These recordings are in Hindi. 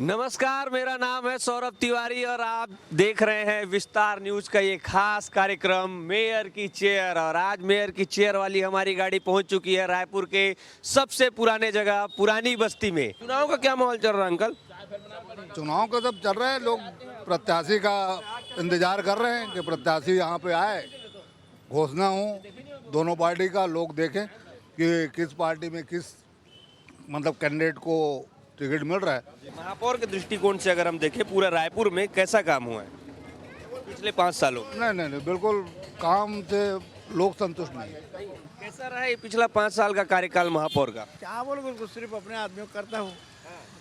नमस्कार, मेरा नाम है सौरभ तिवारी और आप देख रहे हैं विस्तार न्यूज का ये खास कार्यक्रम मेयर की चेयर। और आज मेयर की चेयर वाली हमारी गाड़ी पहुंच चुकी है रायपुर के सबसे पुराने जगह पुरानी बस्ती में। चुनाव का क्या माहौल चल रहा है अंकल? चुनाव का सब चल रहा है, लोग प्रत्याशी का इंतजार कर रहे हैं कि प्रत्याशी यहाँ पे आए, घोषणा हो दोनों पार्टी का, लोग देखें कि किस पार्टी में किस कैंडिडेट को टिकट मिल रहा है। महापौर के दृष्टिकोण से अगर हम देखें पूरा रायपुर में कैसा काम हुआ है पिछले 5 सालों में? नहीं, बिल्कुल काम से लोग संतुष्ट नहीं है। कैसा रहा ये पिछला 5 साल का कार्यकाल महापौर का? क्या बोलोगे, कुछ सिर्फ अपने आदमियों को करता हूँ,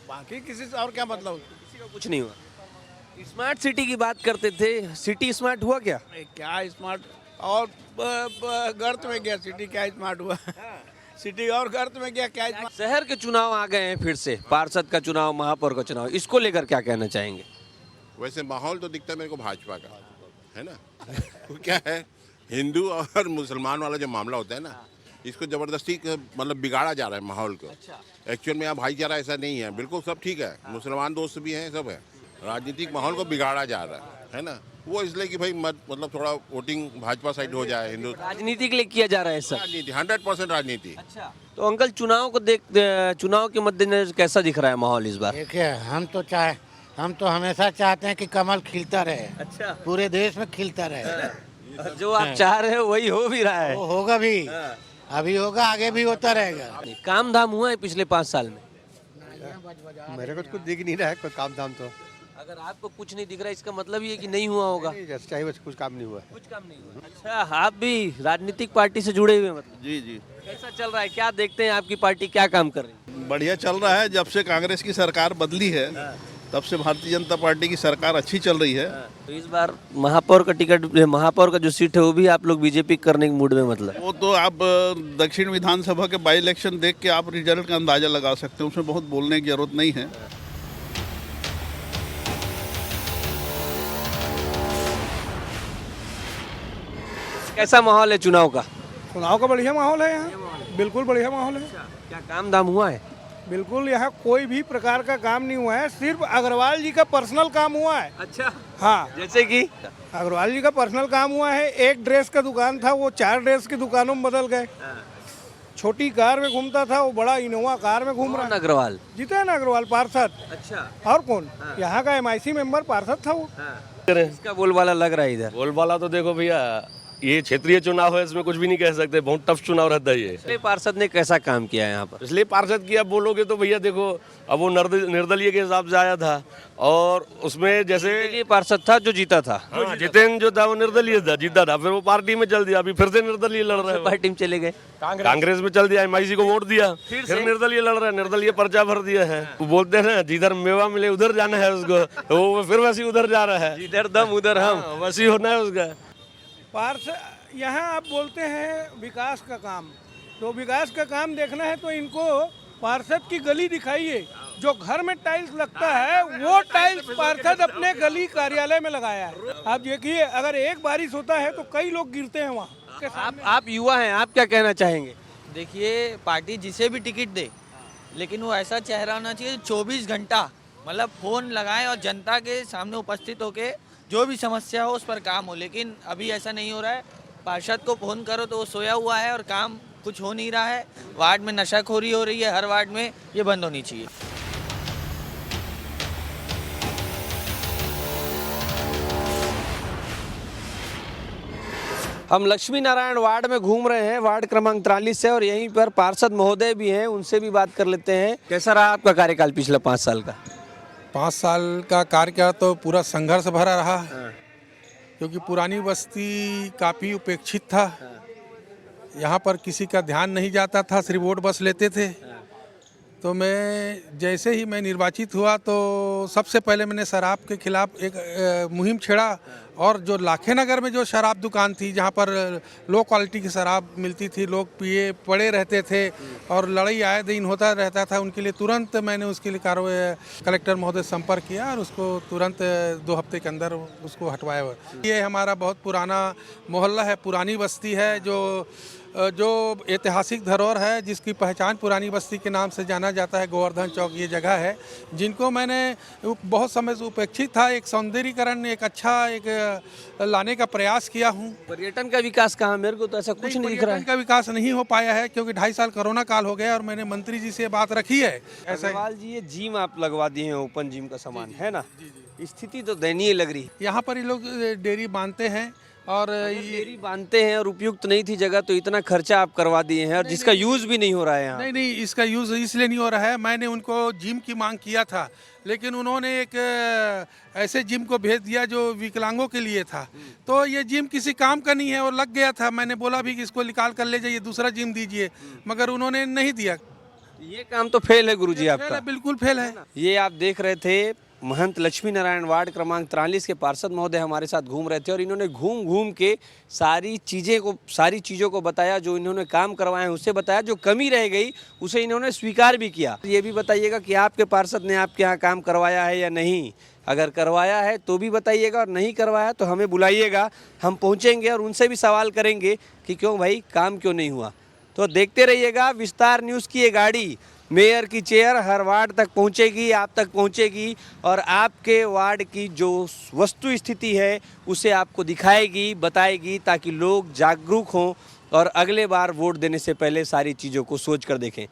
बाकी किसी से और क्या मतलब। किसी का कुछ नहीं हुआ। स्मार्ट सिटी की बात करते थे, सिटी स्मार्ट हुआ क्या? क्या स्मार्ट और गर्त में गया सिटी, क्या स्मार्ट हुआ। सिटी और गर्त में गया, क्या स्मार्ट। शहर के चुनाव आ गए हैं फिर से, पार्षद का चुनाव, महापौर का चुनाव, इसको लेकर क्या कहना चाहेंगे? वैसे माहौल तो दिखता है मेरे को भाजपा का, है ना। वो क्या है, हिंदू और मुसलमान वाला जो मामला होता है ना, इसको जबरदस्ती बिगाड़ा जा रहा है माहौल को। एक्चुअल में यहाँ भाईचारा ऐसा नहीं है, बिल्कुल सब ठीक है, मुसलमान दोस्त भी हैं, सब है। राजनीतिक माहौल को बिगाड़ा जा रहा है ना। वो इसलिए कि भाई थोड़ा वोटिंग भाजपा साइड हो जाए, हिंदू राजनीति के लिए किया जा रहा है सब? राजनीति 100% राजनीति। अच्छा, तो अंकल चुनाव के मद्देनजर कैसा दिख रहा है माहौल इस बार? देखिए, हम तो हमेशा चाहते हैं कि कमल खिलता रहे। अच्छा, पूरे देश में खिलता रहे। जो आप चाह रहे हो वही हो भी रहा है। वो होगा भी, अभी होगा, आगे भी होता रहेगा। काम धाम हुआ है पिछले 5 साल में? मेरे को तो कुछ दिख नहीं रहा है कोई काम धाम। तो अगर आपको कुछ नहीं दिख रहा है इसका मतलब ये कि नहीं हुआ होगा। चाहिए बस, कुछ काम नहीं हुआ है। कुछ काम नहीं हुआ। अच्छा, आप भी राजनीतिक पार्टी से जुड़े हुए मतलब? जी। कैसा चल रहा है, क्या देखते हैं आपकी पार्टी क्या काम कर रही है? बढ़िया चल रहा है। जब से कांग्रेस की सरकार बदली है तब से भारतीय जनता पार्टी की सरकार अच्छी चल रही है। तो इस बार महापौर का जो सीट है वो भी आप लोग बीजेपी करने के मूड में मतलब? वो तो आप दक्षिण विधानसभा के बाई इलेक्शन देख के आप रिजल्ट का अंदाजा लगा सकते हैं, उसमें बहुत बोलने की जरूरत नहीं है। कैसा माहौल है चुनाव का? चुनाव का बढ़िया माहौल है यहाँ, बिल्कुल बढ़िया माहौल है। क्या काम धाम हुआ है? बिल्कुल, यहाँ कोई भी प्रकार का काम नहीं हुआ है, सिर्फ अग्रवाल जी का पर्सनल काम हुआ है। अच्छा, हाँ, जैसे कि अग्रवाल जी का पर्सनल काम हुआ है। एक ड्रेस का दुकान था, वो 4 ड्रेस की दुकानों में बदल गए। छोटी कार में घूमता था, वो बड़ा इनोवा कार में घूम रहा है। अग्रवाल जीता है ना अग्रवाल पार्षद। अच्छा, और कौन? यहाँ का MIC मेंबर पार्षद था वो। इसका बोलबाला लग रहा है इधर। बोलबाला तो देखो भैया, ये क्षेत्रीय चुनाव है, इसमें कुछ भी नहीं कह सकते, बहुत टफ चुनाव रहता है ये। पिछले पार्षद ने कैसा काम किया है यहाँ पर? इसलिए पार्षद की आप बोलोगे तो भैया देखो, अब वो निर्दलीय के हिसाब से आया था और उसमें जैसे ये पार्षद था जो जीता था। हाँ, जितेंद्र जो था वो निर्दलीय था, जीता था, फिर वो पार्टी में चल दिया, अभी फिर से निर्दलीय लड़ रहे हैं। पार्टी में चले गए, कांग्रेस में चल दिया, MIC को वोट दिया, फिर निर्दलीय लड़ रहे हैं, निर्दलीय पर्चा भर दिया है। वो बोलते हैं ना, जिधर मेवा मिले उधर जाना है उसको, तो वो फिर वैसे उधर जा रहा है, इधर दम उधर हम, वैसे होना है उसका। पार्षद यहाँ आप बोलते हैं विकास का काम, तो विकास का काम देखना है तो इनको पार्षद की गली दिखाइए। जो घर में टाइल्स लगता है वो टाइल्स पार्षद अपने गली कार्यालय में लगाया है। आप देखिए, अगर एक बारिश होता है तो कई लोग गिरते हैं वहाँ। आप युवा हैं, आप क्या कहना चाहेंगे? देखिए, पार्टी जिसे भी टिकट दे, लेकिन वो ऐसा चेहरा होना चाहिए 24 घंटा फोन लगाए और जनता के सामने उपस्थित होके जो भी समस्या हो उस पर काम हो। लेकिन अभी ऐसा नहीं हो रहा है। पार्षद को फोन करो तो वो सोया हुआ है और काम कुछ हो नहीं रहा है। वार्ड में नशाखोरी हो रही है, हर वार्ड में, ये बंद होनी चाहिए। हम लक्ष्मी नारायण वार्ड में घूम रहे हैं, वार्ड क्रमांक 43 से, और यहीं पर पार्षद महोदय भी हैं, उनसे भी बात कर लेते हैं। कैसा रहा आपका कार्यकाल पिछला 5 साल का? 5 साल का कार्यकाल तो पूरा संघर्ष भरा रहा, क्योंकि पुरानी बस्ती काफ़ी उपेक्षित था। यहाँ पर किसी का ध्यान नहीं जाता था, सिर्फ वोट बस लेते थे। तो जैसे ही मैं निर्वाचित हुआ तो सबसे पहले मैंने शराब के खिलाफ एक मुहिम छेड़ा, और जो लाखे नगर में जो शराब दुकान थी जहाँ पर लो क्वालिटी की शराब मिलती थी, लोग पिए पड़े रहते थे और लड़ाई आए दिन होता रहता था, उनके लिए तुरंत मैंने उसके लिए कार्रवाई कलेक्टर महोदय संपर्क किया और उसको तुरंत 2 हफ्ते के अंदर उसको हटवाया। ये हमारा बहुत पुराना मोहल्ला है, पुरानी बस्ती है, जो ऐतिहासिक धरोहर है, जिसकी पहचान पुरानी बस्ती के नाम से जाना जाता है। गोवर्धन चौक ये जगह है, जिनको मैंने वो बहुत समय से उपेक्षित था। एक सौंदर्यीकरण, एक अच्छा एक लाने का प्रयास किया हूँ। पर्यटन का विकास कहाँ? मेरे को तो ऐसा कुछ नहीं दिख रहा है। पर्यटन का विकास नहीं हो पाया है क्योंकि 2.5 साल कोरोना काल हो गया और मैंने मंत्री जी से बात रखी है। ऐसा अग्रवाल जी, ये जिम आप लगवा दिए हैं, ओपन जिम का सामान है ना, स्थिति तो दयनीय लग रही है। यहाँ पर ये लोग डेयरी बांधते हैं और अगर डेयरी बांधते हैं और उपयुक्त नहीं थी जगह, तो इतना खर्चा आप करवा दिए हैं और जिसका यूज भी नहीं हो रहा है यहाँ। नहीं, इसका यूज़ इसलिए नहीं हो रहा है। मैंने उनको जिम की मांग किया था, लेकिन उन्होंने एक ऐसे जिम को भेज दिया जो विकलांगों के लिए था। तो ये जिम किसी काम का नहीं है और लग गया था। मैंने बोला भी कि इसको निकाल कर ले जाइए, दूसरा जिम दीजिए, मगर उन्होंने नहीं दिया। ये काम तो फेल है गुरुजी आपका। बिल्कुल फेल है। ये आप देख रहे थे महंत लक्ष्मी नारायण वार्ड क्रमांक 43 के पार्षद महोदय हमारे साथ घूम रहे थे और इन्होंने घूम घूम के सारी चीज़ों को बताया, जो इन्होंने काम करवाए हैं उसे बताया, जो कमी रह गई उसे इन्होंने स्वीकार भी किया। ये भी बताइएगा कि आपके पार्षद ने आपके यहाँ काम करवाया है या नहीं। अगर करवाया है तो भी बताइएगा और नहीं करवाया तो हमें बुलाइएगा, हम पहुँचेंगे और उनसे भी सवाल करेंगे कि क्यों भाई काम क्यों नहीं हुआ। तो देखते रहिएगा विस्तार न्यूज़ की ये गाड़ी मेयर की चेयर हर वार्ड तक पहुंचेगी, आप तक पहुंचेगी और आपके वार्ड की जो वस्तु स्थिति है उसे आपको दिखाएगी, बताएगी, ताकि लोग जागरूक हों और अगले बार वोट देने से पहले सारी चीज़ों को सोच कर देखें।